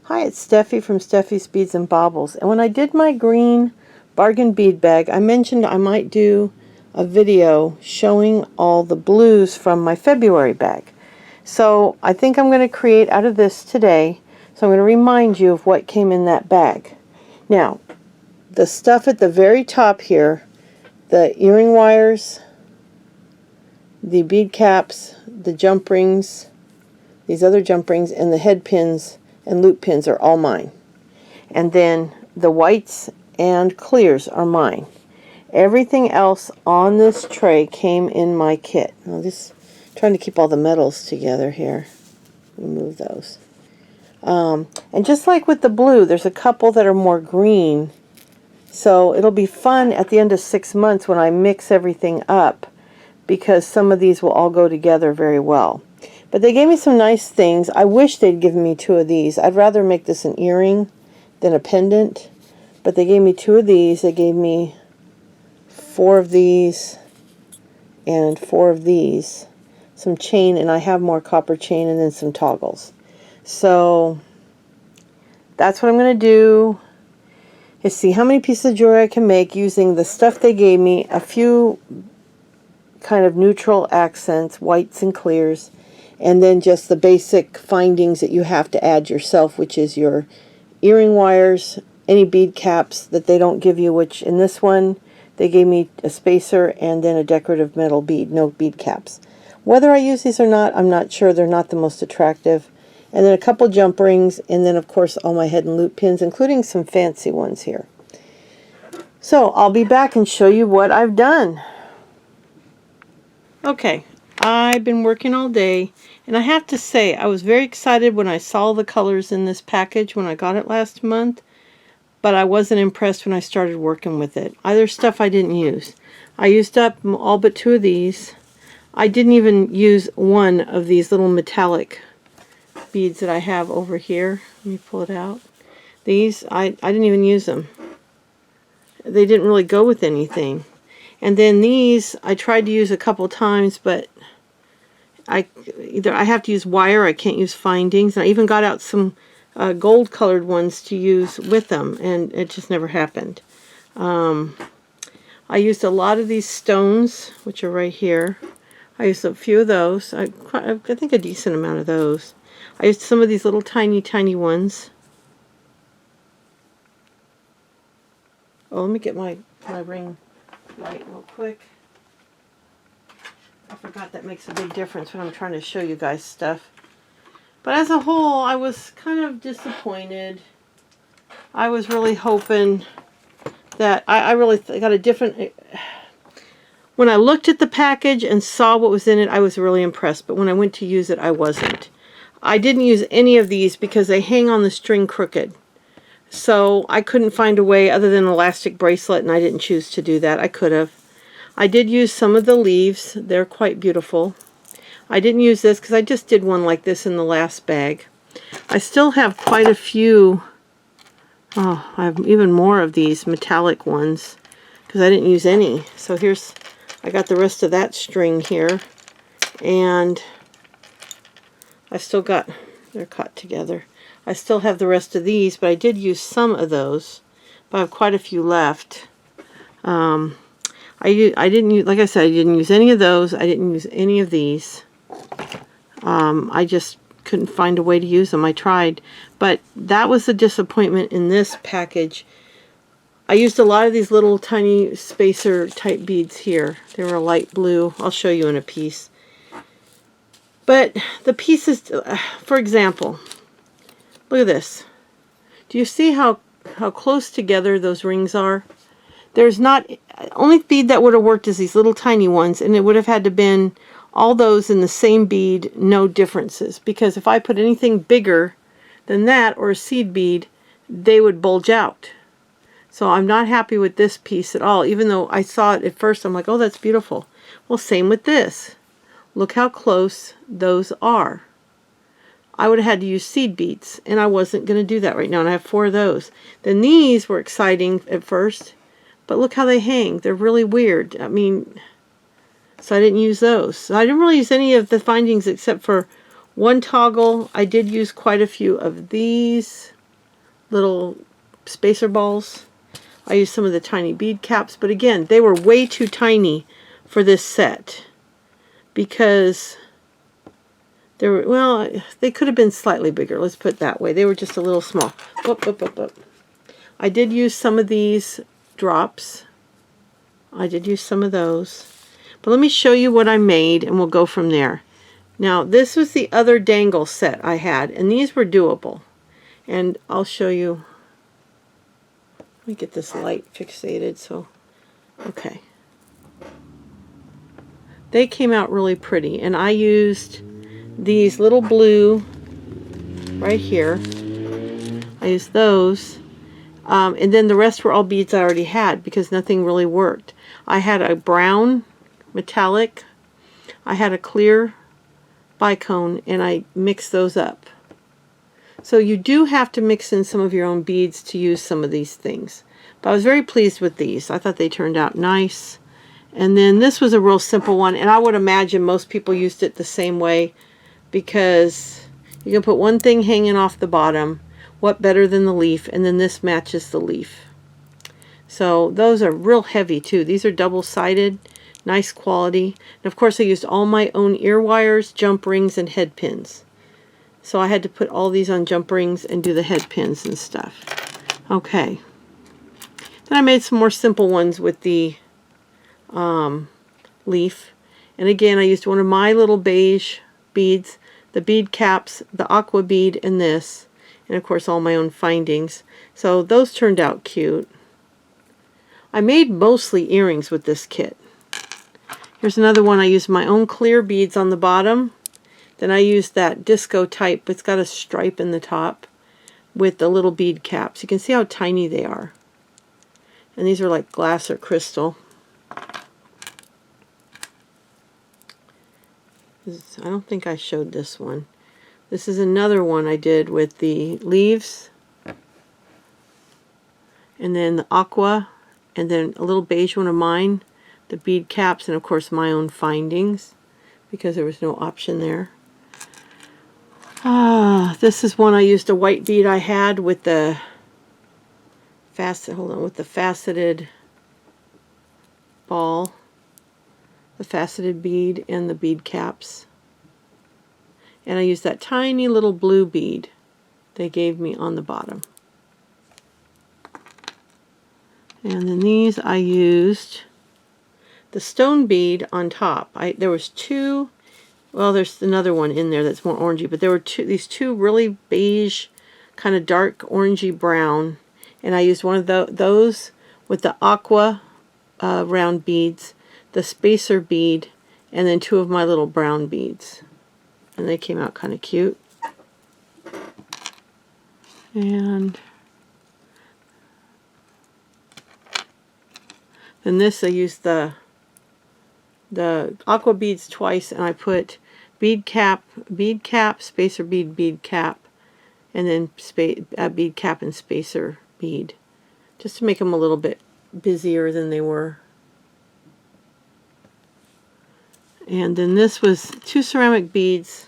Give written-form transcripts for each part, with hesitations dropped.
Hi, it's Steffi from Steffi's Beads and Baubles. And when I did my green bargain bead bag, I mentioned I might do a video showing all the blues from my February bag. So I think I'm going to create out of this today. So I'm going to remind you of what came in that bag. Now, the stuff at the very top here, the earring wires, the bead caps, the jump rings, these other jump rings, and the head pins and loop pins are all mine. And then the whites and clears are mine. Everything else on this tray came in my kit. Now just trying to keep all the metals together here. Remove those. And just like with the blue, there's a couple that are more green. So it'll be fun at the end of 6 months when I mix everything up, because some of these will all go together very well. But they gave me some nice things. I wish they'd given me 2 of these. I'd rather make this an earring than a pendant. But they gave me 2 of these. They gave me 4 of these and 4 of these. Some chain, and I have more copper chain, and then some toggles. So that's what I'm going to do, is see how many pieces of jewelry I can make using the stuff they gave me, a few kind of neutral accents, whites and clears, and then just the basic findings that you have to add yourself, which is your earring wires, any bead caps that they don't give you, which in this one they gave me a spacer and then a decorative metal bead, no bead caps. Whether I use these or not, I'm not sure. They're not the most attractive. And then a couple jump rings, and then of course all my head and loop pins, including some fancy ones here. So I'll be back and show you what I've done. Okay, I've been working all day, and I have to say I was very excited when I saw the colors in this package when I got it last month, but I wasn't impressed when I started working with it. There's stuff I didn't use. I used up all but 2 of these. I didn't even use one of these little metallic beads that I have over here. Let me pull it out. These, I didn't even use them. They didn't really go with anything. And then these, I tried to use a couple times, but either I have to use wire, I can't use findings. And I even got out some gold colored ones to use with them, and it just never happened. I used a lot of these stones, which are right here. I used a few of those. I think a decent amount of those. I used some of these little tiny ones. Oh, let me get my ring light real quick. I forgot that makes a big difference when I'm trying to show you guys stuff. But as a whole, I was kind of disappointed. I was really hoping that I really got a different... When I looked at the package and saw what was in it, I was really impressed. But when I went to use it, I wasn't. I didn't use any of these because they hang on the string crooked. So I couldn't find a way other than an elastic bracelet, and I didn't choose to do that. I could have. I did use some of the leaves. They're quite beautiful. I didn't use this because I just did one like this in the last bag. I still have quite a few. Oh, I have even more of these metallic ones because I didn't use any. So I got the rest of that string here, and I still got, they're caught together. I still have the rest of these, but I did use some of those, but I have quite a few left. I didn't use, like I said, I didn't use any of those. I didn't use any of these. I just couldn't find a way to use them. I tried, but that was the disappointment in this package. I used a lot of these little tiny spacer type beads here. They were a light blue. I'll show you in a piece. But the pieces, for example, look at this. Do you see how close together those rings are? There's not, only bead that would have worked is these little tiny ones, and it would have had to been all those in the same bead, no differences. Because if I put anything bigger than that, or a seed bead, they would bulge out. So I'm not happy with this piece at all, even though I saw it at first, I'm like, oh, that's beautiful. Well, same with this. Look how close those are. I would have had to use seed beads, and I wasn't going to do that right now, and I have 4 of those. Then these were exciting at first, but look how they hang. They're really weird. I mean, so I didn't use those. So I didn't really use any of the findings except for one toggle. I did use quite a few of these. little spacer balls. I used some of the tiny bead caps, but again, they were way too tiny for this set because they were, well, they could have been slightly bigger. Let's put it that way. They were just a little small. Whoop, whoop, whoop, whoop. I did use some of these drops. I did use some of those. But let me show you what I made, and we'll go from there. Now, this was the other dangle set I had, and these were doable. And I'll show you. Let me get this light fixated. So, okay. They came out really pretty, and I used these little blue right here. I used those. And then the rest were all beads I already had because nothing really worked. I had a brown metallic, I had a clear bicone, and I mixed those up. So you do have to mix in some of your own beads to use some of these things. But I was very pleased with these. I thought they turned out nice. And then this was a real simple one, and I would imagine most people used it the same way because you can put one thing hanging off the bottom. What better than the leaf? And then this matches the leaf. So those are real heavy too. These are double-sided, nice quality. And of course I used all my own ear wires, jump rings, and head pins. So I had to put all these on jump rings and do the head pins and stuff. Okay. Then I made some more simple ones with the leaf. And again, I used one of my little beige beads, the bead caps, the aqua bead, and this. And of course all my own findings. So those turned out cute. I made mostly earrings with this kit. Here's another one. I used my own clear beads on the bottom. Then I used that disco type, it's got a stripe in the top with the little bead caps. You can see how tiny they are. And these are like glass or crystal. I don't think I showed this one. This is another one I did with the leaves, and then the aqua, and then a little beige one of mine, the bead caps, and of course my own findings, because there was no option there. This is one I used a white bead I had with the faceted ball, the faceted bead, and the bead caps. And I used that tiny little blue bead they gave me on the bottom. And then these I used the stone bead on top. There was two, well, there's another one in there that's more orangey, but there were these two really beige, kind of dark orangey brown, and I used one of those with the aqua round beads, the spacer bead, and then two of my little brown beads. And they came out kind of cute. And then this I used the aqua beads twice, and I put bead cap, spacer bead, bead cap, and then bead cap and spacer bead, just to make them a little bit busier than they were. And then this was two ceramic beads.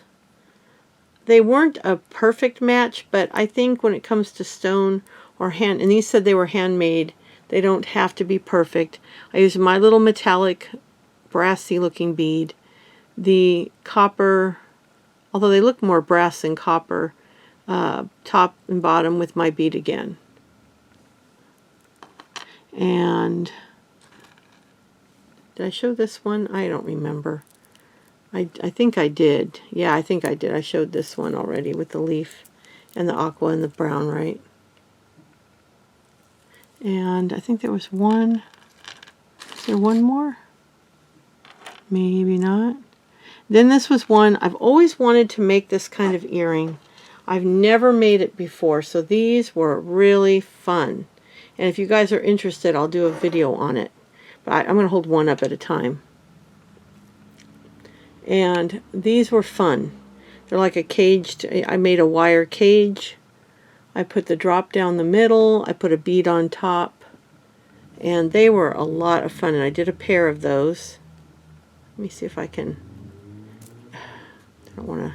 They weren't a perfect match, but I think when it comes to stone or hand, and these said they were handmade, they don't have to be perfect. I used my little metallic brassy looking bead, the copper, although they look more brass than copper, top and bottom with my bead again. And did I show this one? I don't remember. I think I did. Yeah, I think I did. I showed this one already with the leaf and the aqua and the brown, right? And I think there was one. Is there one more? Maybe not. Then this was one. I've always wanted to make this kind of earring. I've never made it before, so these were really fun. And if you guys are interested, I'll do a video on it. But I'm going to hold one up at a time. And these were fun. They're like a caged, I made a wire cage. I put the drop down the middle. I put a bead on top. And they were a lot of fun. And I did a pair of those. Let me see if I can, I don't want to,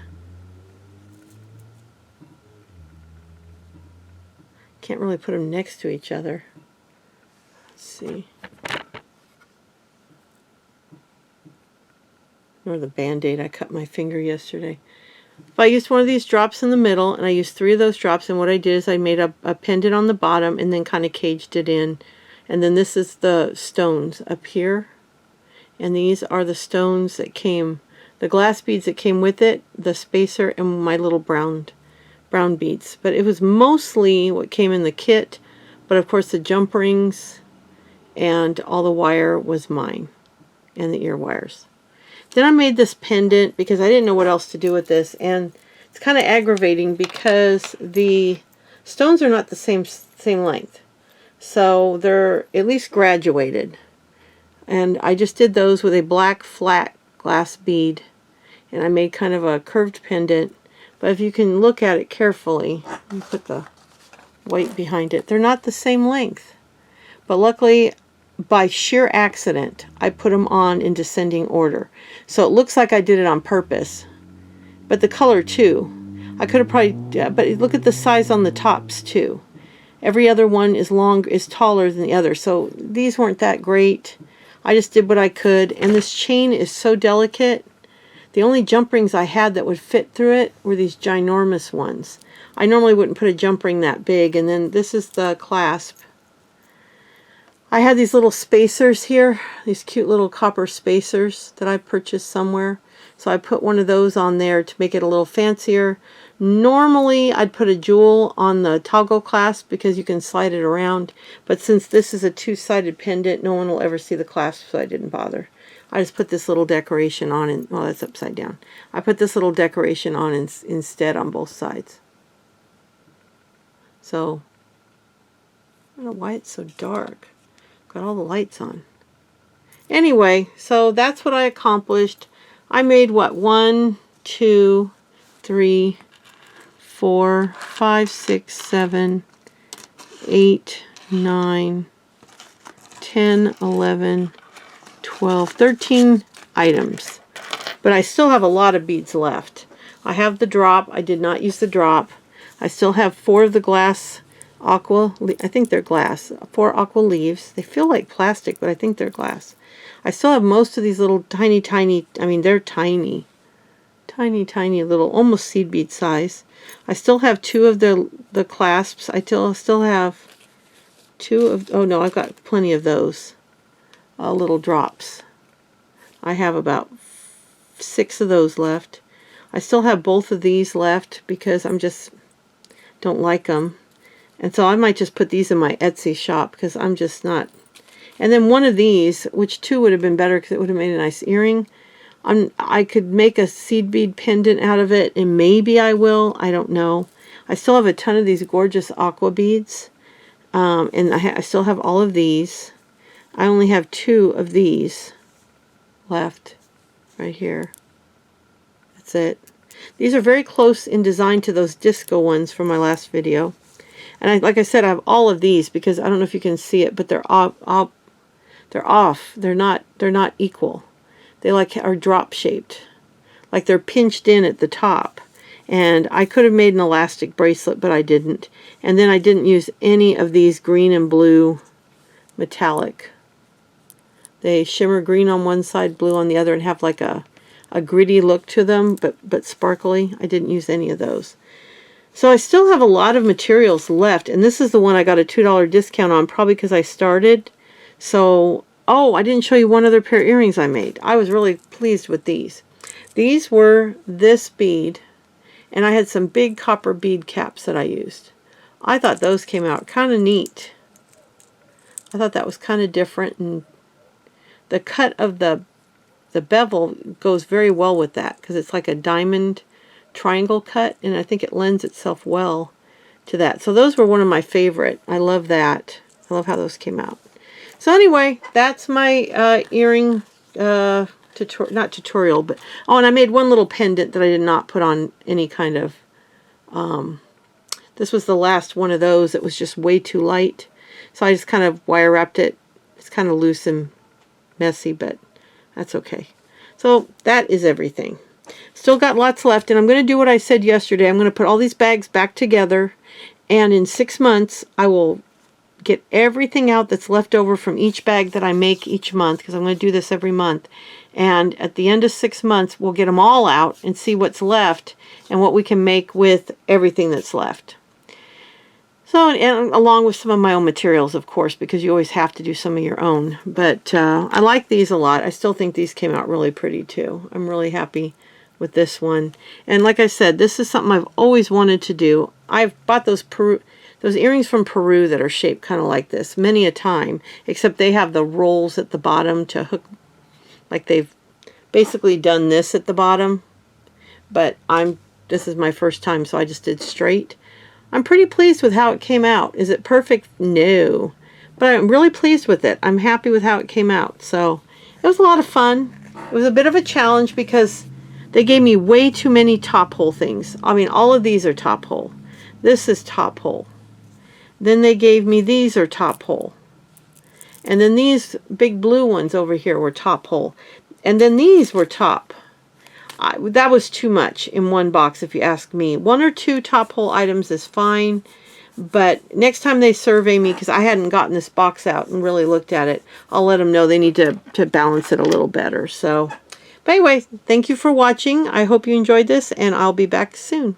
can't really put them next to each other. Let's see. Or the Band-Aid. I cut my finger yesterday. If I used one of these drops in the middle, and I used 3 of those drops, and what I did is I made a pendant on the bottom and then kind of caged it in. And then this is the stones up here. And these are the stones that came, the glass beads that came with it, the spacer, and my little brown beads. But it was mostly what came in the kit. But of course the jump rings and all the wire was mine. And the ear wires. Then I made this pendant because I didn't know what else to do with this, and it's kind of aggravating because the stones are not the same length. So they're at least graduated. And I just did those with a black flat glass bead, and I made kind of a curved pendant. But if you can look at it carefully, let me put the white behind it, they're not the same length. But luckily, by sheer accident, I put them on in descending order. So it looks like I did it on purpose. But the color too. I could have probably, but look at the size on the tops too. Every other one is taller than the other. So these weren't that great. I just did what I could. And this chain is so delicate. The only jump rings I had that would fit through it were these ginormous ones. I normally wouldn't put a jump ring that big. And then this is the clasp. I had these little spacers here, these cute little copper spacers that I purchased somewhere. So I put one of those on there to make it a little fancier. Normally I'd put a jewel on the toggle clasp because you can slide it around. But since this is a 2-sided pendant, no one will ever see the clasp, so I didn't bother. I just put this little decoration on, and well, that's upside down. I put this little decoration on instead on both sides. So, I don't know why it's so dark. Got all the lights on. Anyway, so that's what I accomplished. I made what? 1, 2, 3, 4, 5, 6, 7, 8, 9, 10, 11, 12, 13 items. But I still have a lot of beads left. I have the drop. I did not use the drop. I still have 4 of the glass aqua, I think they're glass, 4 aqua leaves. They feel like plastic, but I think they're glass. I still have most of these little tiny, I mean they're tiny little, almost seed bead size. I still have 2 of the clasps. I still have 2 of, oh no, I've got plenty of those little drops. I have about 6 of those left. I still have both of these left because I'm just don't like them. And so I might just put these in my Etsy shop because I'm just not. And then one of these, which 2 would have been better because it would have made a nice earring. I could make a seed bead pendant out of it, and maybe I will. I don't know. I still have a ton of these gorgeous aqua beads. And I still have all of these. I only have 2 of these left right here. That's it. These are very close in design to those disco ones from my last video. And like I said, I have all of these because I don't know if you can see it, but they're off. They're not equal. They like are drop shaped, like they're pinched in at the top. And I could have made an elastic bracelet, but I didn't. And then I didn't use any of these green and blue metallic. They shimmer green on one side, blue on the other, and have like a gritty look to them, but sparkly. I didn't use any of those. So I still have a lot of materials left, and this is the one I got a $2 discount on, probably because I started. So, oh, I didn't show you one other pair of earrings I made. I was really pleased with these. These were this bead, and I had some big copper bead caps that I used. I thought those came out kind of neat. I thought that was kind of different, and the cut of the bevel goes very well with that because it's like a diamond triangle cut, and I think it lends itself well to that. So those were one of my favorite. I love that. I love how those came out. So anyway, that's my earring not tutorial, but oh, and I made one little pendant that I did not put on any kind of this was the last one of those that was just way too light, so I just kind of wire wrapped it. It's kind of loose and messy, but that's okay. So that is everything. Still got lots left, and I'm going to do what I said yesterday. I'm going to put all these bags back together, And in 6 months, I will get everything out that's left over from each bag that I make each month, because I'm going to do this every month. And at the end of 6 months, we'll get them all out and see what's left and what we can make with everything that's left. So, and along with some of my own materials, of course, because you always have to do some of your own. But I like these a lot. I still think these came out really pretty too. I'm really happy with this one. And like I said, this is something I've always wanted to do. I've bought those earrings from Peru that are shaped kind of like this many a time, except they have the rolls at the bottom to hook, like they've basically done this at the bottom. But this is my first time, so I just did straight. I'm pretty pleased with how it came out. Is it perfect? No. But I'm really pleased with it. I'm happy with how it came out. So it was a lot of fun. It was a bit of a challenge because they gave me way too many top hole things. I mean, all of these are top hole. This is top hole. Then they gave me these are top hole. And then these big blue ones over here were top hole. And then these were top. That was too much in one box, if you ask me. 1 or 2 top hole items is fine, but next time they survey me, because I hadn't gotten this box out and really looked at it, I'll let them know they need to balance it a little better. So, but anyway, thank you for watching. I hope you enjoyed this, and I'll be back soon.